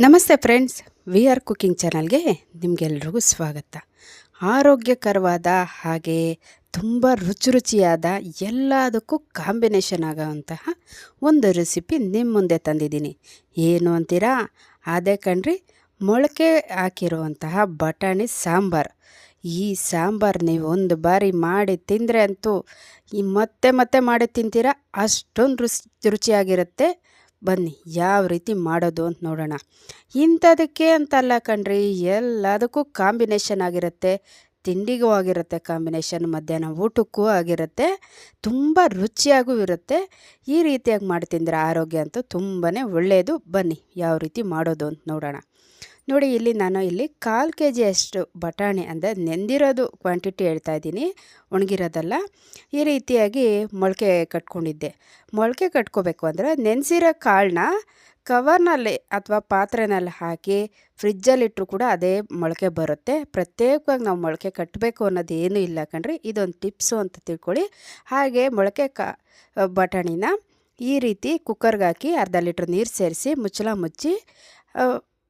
ನಮಸ್ತೆ friends, we are cooking ಚಾನಲ್ಗೆ ನಿಮಗೆಲ್ರಿಗೂ ಸ್ವಾಗತ. ಆರೋಗ್ಯಕರವಾದ ಹಾಗೆ ತುಂಬ ರುಚಿಯಾದ ಎಲ್ಲದಕ್ಕೂ ಕಾಂಬಿನೇಷನ್ ಆಗೋವಂತಹ ಒಂದು ರೆಸಿಪಿ ನಿಮ್ಮ ಮುಂದೆ ತಂದಿದ್ದೀನಿ. ಏನು ಅಂತೀರಾ? ಅದೇ ಕಣ್ರಿ, ಮೊಳಕೆ ಹಾಕಿರುವಂತಹ ಬಟಾಣಿ ಸಾಂಬಾರು. ಈ ಸಾಂಬಾರು ನೀವು ಒಂದು ಬಾರಿ ಮಾಡಿ ತಿಂದರೆ ಅಂತೂ ಮತ್ತೆ ಮತ್ತೆ ಮಾಡಿ ತಿಂತೀರಾ, ಅಷ್ಟೊಂದು ರುಚಿಯಾಗಿರುತ್ತೆ. ಬನ್ನಿ ಯಾವ ರೀತಿ ಮಾಡೋದು ಅಂತ ನೋಡೋಣ. ಇಂಥದಕ್ಕೆ ಅಂತಲ್ಲ ಕಣ್ರಿ, ಎಲ್ಲದಕ್ಕೂ ಕಾಂಬಿನೇಷನ್ ಆಗಿರುತ್ತೆ. ತಿಂಡಿಗೂ ಆಗಿರುತ್ತೆ ಕಾಂಬಿನೇಷನ್, ಮಧ್ಯಾಹ್ನ ಊಟಕ್ಕೂ ಆಗಿರುತ್ತೆ, ತುಂಬ ರುಚಿಯಾಗೂ ಇರುತ್ತೆ. ಈ ರೀತಿಯಾಗಿ ಮಾಡಿ ತಿಂದರೆ ಆರೋಗ್ಯ ಅಂತೂ ತುಂಬಾ ಒಳ್ಳೆಯದು. ಬನ್ನಿ ಯಾವ ರೀತಿ ಮಾಡೋದು ಅಂತ ನೋಡೋಣ. ನೋಡಿ, ನಾನು ಇಲ್ಲಿ 1/4 kg ಅಷ್ಟು ಬಟಾಣಿ, ಅಂದರೆ ನೆಂದಿರೋದು ಕ್ವಾಂಟಿಟಿ ಹೇಳ್ತಾ ಇದ್ದೀನಿ, ಒಣಗಿರೋದಲ್ಲ. ಈ ರೀತಿಯಾಗಿ ಮೊಳಕೆ ಕಟ್ಕೊಂಡಿದ್ದೆ. ಮೊಳಕೆ ಕಟ್ಕೋಬೇಕು ಅಂದರೆ ನೆನೆಸಿರೋ ಕಾಳನ್ನ ಕವರ್ನಲ್ಲಿ ಅಥವಾ ಪಾತ್ರೆನಲ್ಲಿ ಹಾಕಿ ಫ್ರಿಜ್ಜಲ್ಲಿಟ್ಟರು ಕೂಡ ಅದೇ ಮೊಳಕೆ ಬರುತ್ತೆ. ಪ್ರತ್ಯೇಕವಾಗಿ ನಾವು ಮೊಳಕೆ ಕಟ್ಟಬೇಕು ಅನ್ನೋದು ಏನೂ ಇಲ್ಲ ಕಣ್ರಿ, ಇದೊಂದು ಟಿಪ್ಸು ಅಂತ ತಿಳ್ಕೊಳ್ಳಿ. ಹಾಗೆ ಮೊಳಕೆ ಬಟಾಣಿನ ಈ ರೀತಿ ಕುಕ್ಕರ್ಗೆ ಹಾಕಿ ಅರ್ಧ ಲೀಟ್ರ್ ನೀರು ಸೇರಿಸಿ ಮುಚ್ಚಳ ಮುಚ್ಚಿ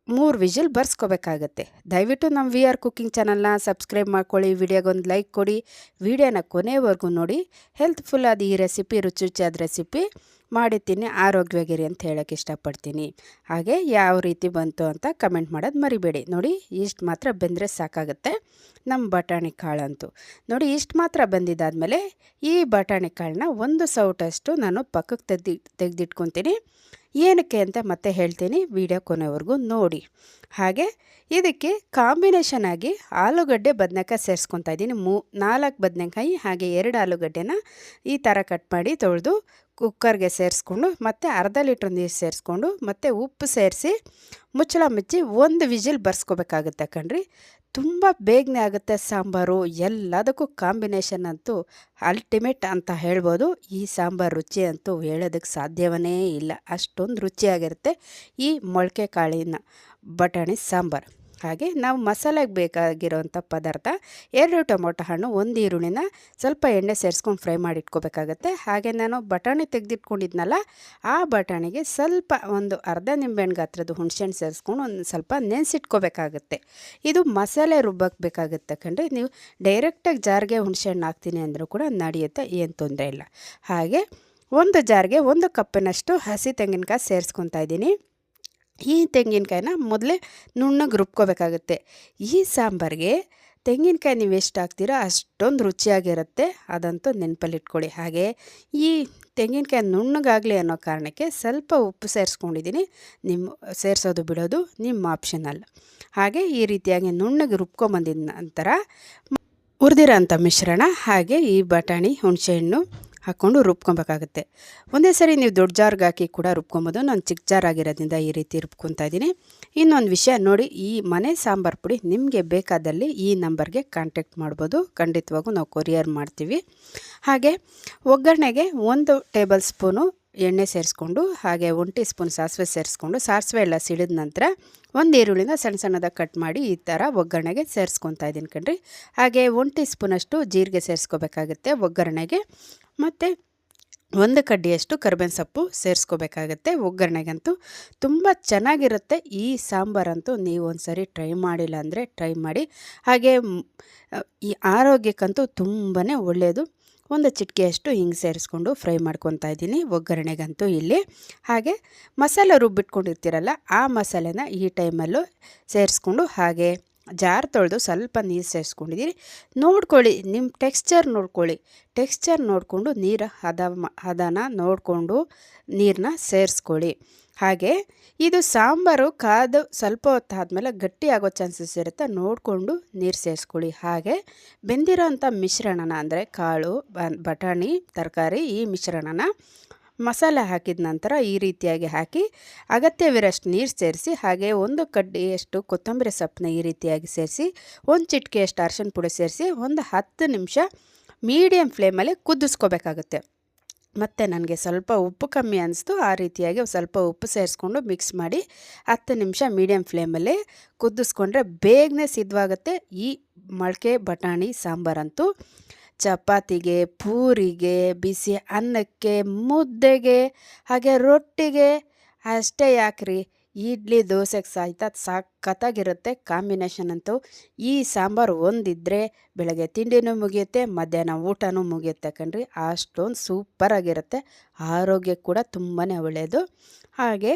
3 ವಿಜಿಲ್ ಬರ್ಸ್ಕೋಬೇಕಾಗತ್ತೆ. ದಯವಿಟ್ಟು ನಮ್ಮ ವಿ ಆರ್ ಕುಕಿಂಗ್ ಚಾನಲ್ನ ಸಬ್ಸ್ಕ್ರೈಬ್ ಮಾಡ್ಕೊಳ್ಳಿ, ವಿಡಿಯೋಗೊಂದು ಲೈಕ್ ಕೊಡಿ, ವಿಡಿಯೋನ ಕೊನೆವರೆಗೂ ನೋಡಿ. ಹೆಲ್ತ್ಫುಲ್ ಆದ ಈ ರೆಸಿಪಿ, ರುಚಿಯಾದ ರೆಸಿಪಿ ಮಾಡಿದ್ದೀನಿ, ಆರೋಗ್ಯವಾಗಿರಿ ಅಂತ ಹೇಳೋಕ್ಕೆ ಇಷ್ಟಪಡ್ತೀನಿ. ಹಾಗೆ ಯಾವ ರೀತಿ ಬಂತು ಅಂತ ಕಮೆಂಟ್ ಮಾಡೋದು ಮರಿಬೇಡಿ. ನೋಡಿ, ಇಷ್ಟು ಮಾತ್ರ ಬೆಂದರೆ ಸಾಕಾಗುತ್ತೆ ನಮ್ಮ ಬಟಾಣಿ ಕಾಳಂತೂ. ನೋಡಿ, ಇಷ್ಟು ಮಾತ್ರ ಬೆಂದಿದ್ದಾದಮೇಲೆ ಈ ಬಟಾಣಿ ಕಾಳನ್ನ ಒಂದು ಸೌಟಷ್ಟು ನಾನು ಪಕ್ಕಕ್ಕೆ ತೆಗೆದಿಟ್ಕೊತೀನಿ. ಏನಕ್ಕೆ ಅಂತ ಮತ್ತೆ ಹೇಳ್ತೀನಿ, ವಿಡಿಯೋ ಕೊನೆವರೆಗೂ ನೋಡಿ. ಹಾಗೆ ಇದಕ್ಕೆ ಕಾಂಬಿನೇಷನ್ ಆಗಿ ಆಲೂಗಡ್ಡೆ ಬದನೆಕಾಯಿ ಸೇರಿಸ್ಕೊತಾ ಇದ್ದೀನಿ. 4 ಬದನೆಕಾಯಿ ಹಾಗೆ 2 ಆಲೂಗಡ್ಡೆನ ಈ ಥರ ಕಟ್ ಮಾಡಿ ತೊಳೆದು ಕುಕ್ಕರ್ಗೆ ಸೇರಿಸ್ಕೊಂಡು ಮತ್ತು ಅರ್ಧ ಲೀಟ್ರ್ ನೀರು ಸೇರಿಸ್ಕೊಂಡು ಮತ್ತು ಉಪ್ಪು ಸೇರಿಸಿ ಮುಚ್ಚಳ ಮುಚ್ಚಿ 1 ವಿಜಿಲ್ ಬರ್ಸ್ಕೋಬೇಕಾಗುತ್ತೆ ಕಣ್ರಿ. ತುಂಬ ಬೇಗನೆ ಆಗುತ್ತೆ ಸಾಂಬಾರು. ಎಲ್ಲದಕ್ಕೂ ಕಾಂಬಿನೇಷನ್ ಅಂತೂ ಅಲ್ಟಿಮೇಟ್ ಅಂತ ಹೇಳ್ಬೋದು. ಈ ಸಾಂಬಾರು ರುಚಿ ಅಂತೂ ಹೇಳೋದಕ್ಕೆ ಸಾಧ್ಯವೇ ಇಲ್ಲ, ಅಷ್ಟೊಂದು ರುಚಿಯಾಗಿರುತ್ತೆ ಈ ಮೊಳಕೆ ಕಾಳಿನ ಬಟಾಣಿ ಸಾಂಬಾರು. ಹಾಗೆ ನಾವು ಮಸಾಲೆಗೆ ಬೇಕಾಗಿರೋವಂಥ ಪದಾರ್ಥ 2 ಟೊಮೊಟೊ ಹಣ್ಣು, 1 ಈರುಳ್ಳಿನ ಸ್ವಲ್ಪ ಎಣ್ಣೆ ಸೇರಿಸ್ಕೊಂಡು ಫ್ರೈ ಮಾಡಿ ಇಟ್ಕೋಬೇಕಾಗತ್ತೆ. ಹಾಗೆ ನಾನು ಬಟಾಣಿ ತೆಗೆದಿಟ್ಕೊಂಡಿದ್ನಲ್ಲ, ಆ ಬಟಾಣಿಗೆ ಸ್ವಲ್ಪ ಒಂದು ಅರ್ಧ ನಿಂಬೆಹಣ್ಣು ಗಾತ್ರದ ಹುಣಸೆಹಣ್ಣು ಸೇರಿಸ್ಕೊಂಡು ಒಂದು ಸ್ವಲ್ಪ ನೆನೆಸಿಟ್ಕೋಬೇಕಾಗತ್ತೆ. ಇದು ಮಸಾಲೆ ರುಬ್ಬಕ್ಕೆ ಬೇಕಾಗುತ್ತೆ ಕಣ್ರಿ. ನೀವು ಡೈರೆಕ್ಟಾಗಿ ಜಾರ್ಗೆ ಹುಣಸೆಹಣ್ಣು ಹಾಕ್ತೀನಿ ಅಂದರೂ ಕೂಡ ನಡೆಯುತ್ತೆ, ಏನು ತೊಂದರೆ ಇಲ್ಲ. ಹಾಗೆ ಒಂದು ಜಾರ್ಗೆ 1 ಕಪ್ಪಿನಷ್ಟು ಹಸಿ ತೆಂಗಿನಕಾಯಿ ಸೇರಿಸ್ಕೊತಾ ಇದ್ದೀನಿ. ಈ ತೆಂಗಿನಕಾಯಿನ ಮೊದಲೇ ನುಣ್ಣಗೆ ರುಬ್ಕೋಬೇಕಾಗುತ್ತೆ. ಈ ಸಾಂಬಾರಿಗೆ ತೆಂಗಿನಕಾಯಿ ನೀವು ಎಷ್ಟು ಹಾಕ್ತೀರೋ ಅಷ್ಟೊಂದು ರುಚಿಯಾಗಿರುತ್ತೆ, ಅದಂತೂ ನೆನಪಲ್ಲಿಟ್ಕೊಳ್ಳಿ. ಹಾಗೆ ಈ ತೆಂಗಿನಕಾಯಿ ನುಣ್ಣಗಾಗಲಿ ಅನ್ನೋ ಕಾರಣಕ್ಕೆ ಸ್ವಲ್ಪ ಉಪ್ಪು ಸೇರಿಸ್ಕೊಂಡಿದ್ದೀನಿ. ಸೇರಿಸೋದು ಬಿಡೋದು ನಿಮ್ಮ ಆಪ್ಷನಲ್. ಹಾಗೆ ಈ ರೀತಿಯಾಗಿ ನುಣ್ಣಗೆ ರುಬ್ಕೊಂಬಂದಿದ ನಂತರ ಹುರಿದಿರೋಂಥ ಮಿಶ್ರಣ ಹಾಗೆ ಈ ಬಟಾಣಿ ಹುಣಸೆಹಣ್ಣು ಹಾಕ್ಕೊಂಡು ರುಬ್ಕೊಬೇಕಾಗುತ್ತೆ. ಒಂದೇ ಸರಿ ನೀವು ದೊಡ್ಡ ಜಾರ್ಗೆ ಹಾಕಿ ಕೂಡ ರುಬ್ಕೊಬೋದು. ನಾನು ಚಿಕ್ಕ ಜಾರ್ ಆಗಿರೋದ್ರಿಂದ ಈ ರೀತಿ ರುಬ್ಕೊತಾ ಇದ್ದೀನಿ. ಇನ್ನೊಂದು ವಿಷಯ ನೋಡಿ, ಈ ಮನೆ ಸಾಂಬಾರು ಪುಡಿ ನಿಮಗೆ ಬೇಕಾದಲ್ಲಿ ಈ ನಂಬರ್ಗೆ ಕಾಂಟ್ಯಾಕ್ಟ್ ಮಾಡ್ಬೋದು. ಖಂಡಿತವಾಗೂ ನಾವು ಕೊರಿಯರ್ ಮಾಡ್ತೀವಿ. ಹಾಗೆ ಒಗ್ಗರಣೆಗೆ 1 ಟೇಬಲ್ ಸ್ಪೂನು ಎಣ್ಣೆ ಸೇರಿಸ್ಕೊಂಡು ಹಾಗೆ 1 ಟೀ ಸ್ಪೂನ್ ಸಾಸಿವೆ ಸೇರಿಸ್ಕೊಂಡು, ಸಾಸಿವೆ ಎಲ್ಲ ಸಿಡಿದ ನಂತರ 1 ಈರುಳ್ಳಿನ ಸಣ್ಣ ಸಣ್ಣದಾಗಿ ಕಟ್ ಮಾಡಿ ಈ ಥರ ಒಗ್ಗರಣೆಗೆ ಸೇರಿಸ್ಕೊತಾ ಇದ್ದೀನಿ ಕಣ್ರಿ. ಹಾಗೆ 1 ಟೀ ಸ್ಪೂನಷ್ಟು ಜೀರಿಗೆ ಸೇರಿಸ್ಕೋಬೇಕಾಗುತ್ತೆ ಒಗ್ಗರಣೆಗೆ, ಮತ್ತು 1 ಕಡ್ಡಿಯಷ್ಟು ಕರಿಬೇವಿನ ಸೊಪ್ಪು ಸೇರಿಸ್ಕೋಬೇಕಾಗತ್ತೆ. ಒಗ್ಗರಣೆಗಂತೂ ತುಂಬ ಚೆನ್ನಾಗಿರುತ್ತೆ ಈ ಸಾಂಬಾರಂತೂ. ನೀವು ಒಂದು ಸರಿ ಟ್ರೈ ಮಾಡಿಲ್ಲ ಅಂದರೆ ಟ್ರೈ ಮಾಡಿ. ಹಾಗೆ ಈ ಆರೋಗ್ಯಕ್ಕಂತೂ ತುಂಬಾ ಒಳ್ಳೆಯದು. 1 ಚಿಟಿಕೆಯಷ್ಟು ಹಿಂಗೆ ಸೇರಿಸ್ಕೊಂಡು ಫ್ರೈ ಮಾಡ್ಕೊತಾ ಇದ್ದೀನಿ ಒಗ್ಗರಣೆಗಂತೂ ಇಲ್ಲಿ. ಹಾಗೆ ಮಸಾಲೆ ರುಬ್ಬಿಟ್ಕೊಂಡಿರ್ತೀರಲ್ಲ, ಆ ಮಸಾಲೆನ ಈ ಟೈಮಲ್ಲೂ ಸೇರಿಸ್ಕೊಂಡು ಹಾಗೆ ಜಾರ್ ತೊಳೆದು ಸ್ವಲ್ಪ ನೀರು ಸೇರಿಸ್ಕೊಂಡಿದ್ದೀನಿ. ನೋಡ್ಕೊಳ್ಳಿ, ನಿಮ್ಮ ಟೆಕ್ಸ್ಚರ್ ನೋಡಿಕೊಂಡು ನೀರು ಹದನ ನೋಡಿಕೊಂಡು ನೀರನ್ನ ಸೇರಿಸ್ಕೊಳ್ಳಿ. ಹಾಗೆ ಇದು ಸಾಂಬಾರು ಕಾದು ಸ್ವಲ್ಪ ಹೊತ್ತಾದಮೇಲೆ ಗಟ್ಟಿ ಆಗೋ ಚಾನ್ಸಸ್ ಇರುತ್ತೆ, ನೋಡಿಕೊಂಡು ನೀರು ಸೇರಿಸ್ಕೊಳ್ಳಿ. ಹಾಗೆ ಬೆಂದಿರೋಂಥ ಮಿಶ್ರಣನ, ಅಂದರೆ ಕಾಳು, ಬಟಾಣಿ, ತರಕಾರಿ, ಈ ಮಿಶ್ರಣನ ಮಸಾಲೆ ಹಾಕಿದ ನಂತರ ಈ ರೀತಿಯಾಗಿ ಹಾಕಿ ಅಗತ್ಯವಿರೋಷ್ಟು ನೀರು ಸೇರಿಸಿ, ಹಾಗೆ 1 ಕಡ್ಡಿಯಷ್ಟು ಕೊತ್ತಂಬರಿ ಸೊಪ್ಪನ್ನ ಈ ರೀತಿಯಾಗಿ ಸೇರಿಸಿ, 1 ಚಿಟಿಕೆಯಷ್ಟು ಅರಿಶಿನ ಪುಡಿ ಸೇರಿಸಿ ಒಂದು 10 ನಿಮಿಷ ಮೀಡಿಯಮ್ ಫ್ಲೇಮಲ್ಲಿ ಕುದಿಸ್ಕೋಬೇಕಾಗುತ್ತೆ. ಮತ್ತು ನನಗೆ ಸ್ವಲ್ಪ ಉಪ್ಪು ಕಮ್ಮಿ ಅನಿಸ್ತು, ಆ ರೀತಿಯಾಗಿ ಸ್ವಲ್ಪ ಉಪ್ಪು ಸೇರಿಸ್ಕೊಂಡು ಮಿಕ್ಸ್ ಮಾಡಿ 10 ನಿಮಿಷ ಮೀಡಿಯಮ್ ಫ್ಲೇಮಲ್ಲಿ ಕುದಿಸ್ಕೊಂಡ್ರೆ ಬೇಗನೆ ಸಿದ್ಧವಾಗುತ್ತೆ ಈ ಮೊಳಕೆ ಬಟಾಣಿ ಸಾಂಬಾರಂತೂ. ಚಪಾತಿಗೆ, ಪೂರಿಗೆ, ಬಿಸಿ ಅನ್ನಕ್ಕೆ, ಮುದ್ದೆಗೆ, ಹಾಗೆ ರೊಟ್ಟಿಗೆ ಅಷ್ಟೇ ಯಾಕ್ರಿ, ಇಡ್ಲಿ ದೋಸೆಗೆ ಸಹಿತ ಸಖತ್ತಾಗಿರುತ್ತೆ ಕಾಂಬಿನೇಷನ್ ಅಂತೂ. ಈ ಸಾಂಬಾರು ಒಂದಿದ್ದರೆ ಬೆಳಗ್ಗೆ ತಿಂಡಿನೂ ಮುಗಿಯುತ್ತೆ, ಮಧ್ಯಾಹ್ನ ಊಟನೂ ಮುಗಿಯುತ್ತೆ ಕಣ್ರಿ. ಅಷ್ಟೊಂದು ಸೂಪರಾಗಿರುತ್ತೆ, ಆರೋಗ್ಯಕ್ಕೆ ಕೂಡ ತುಂಬಾ ಒಳ್ಳೆಯದು. ಹಾಗೆ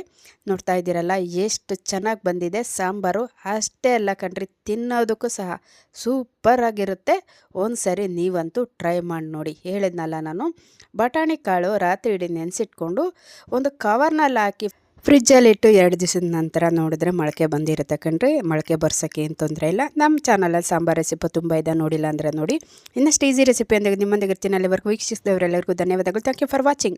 ನೋಡ್ತಾ ಇದ್ದೀರಲ್ಲ ಎಷ್ಟು ಚೆನ್ನಾಗಿ ಬಂದಿದೆ ಸಾಂಬಾರು. ಅಷ್ಟೇ ಅಲ್ಲ ಕಣ್ರಿ, ತಿನ್ನೋದಕ್ಕೂ ಸಹ ಸೂಪರಾಗಿರುತ್ತೆ. ಒಂದು ಸರಿ ನೀವಂತೂ ಟ್ರೈ ಮಾಡಿ ನೋಡಿ. ಹೇಳಿದ್ನಲ್ಲ ನಾನು, ಬಟಾಣಿ ಕಾಳು ರಾತ್ರಿ ಇಡೀ ನೆನೆಸಿಟ್ಕೊಂಡು ಒಂದು ಕವರ್ನಲ್ಲಿ ಹಾಕಿ ಫ್ರಿಜ್ಜಲ್ಲಿಟ್ಟು 2 ದಿವಸದ ನಂತರ ನೋಡಿದ್ರೆ ಮೊಳಕೆ ಬಂದಿರುತ್ತೆ ಕಣ್ರಿ. ಮೊಳಕೆ ಬರ್ಸೋಕ್ಕೆ ಏನು ತೊಂದರೆ ಇಲ್ಲ. ನಮ್ಮ ಚಾನಲಲ್ಲಿ ಸಾಂಬಾರು ರೆಸಿಪಿ ತುಂಬ ಇದೆ, ನೋಡಿಲ್ಲ ಅಂದರೆ ನೋಡಿ. ಇನ್ನಷ್ಟು ಈಸಿ ರೆಸಿಪಿಯೊಂದಿಗೆ ನಿಮ್ಮೊಂದಿಗೆ ಇರ್ತೀನಿ. ಅಲ್ಲಿವರೆಗೂ ವೀಕ್ಷಿಸಿದವರೆಲ್ಲರಿಗೂ ಧನ್ಯವಾದಗಳು. Thank you for watching.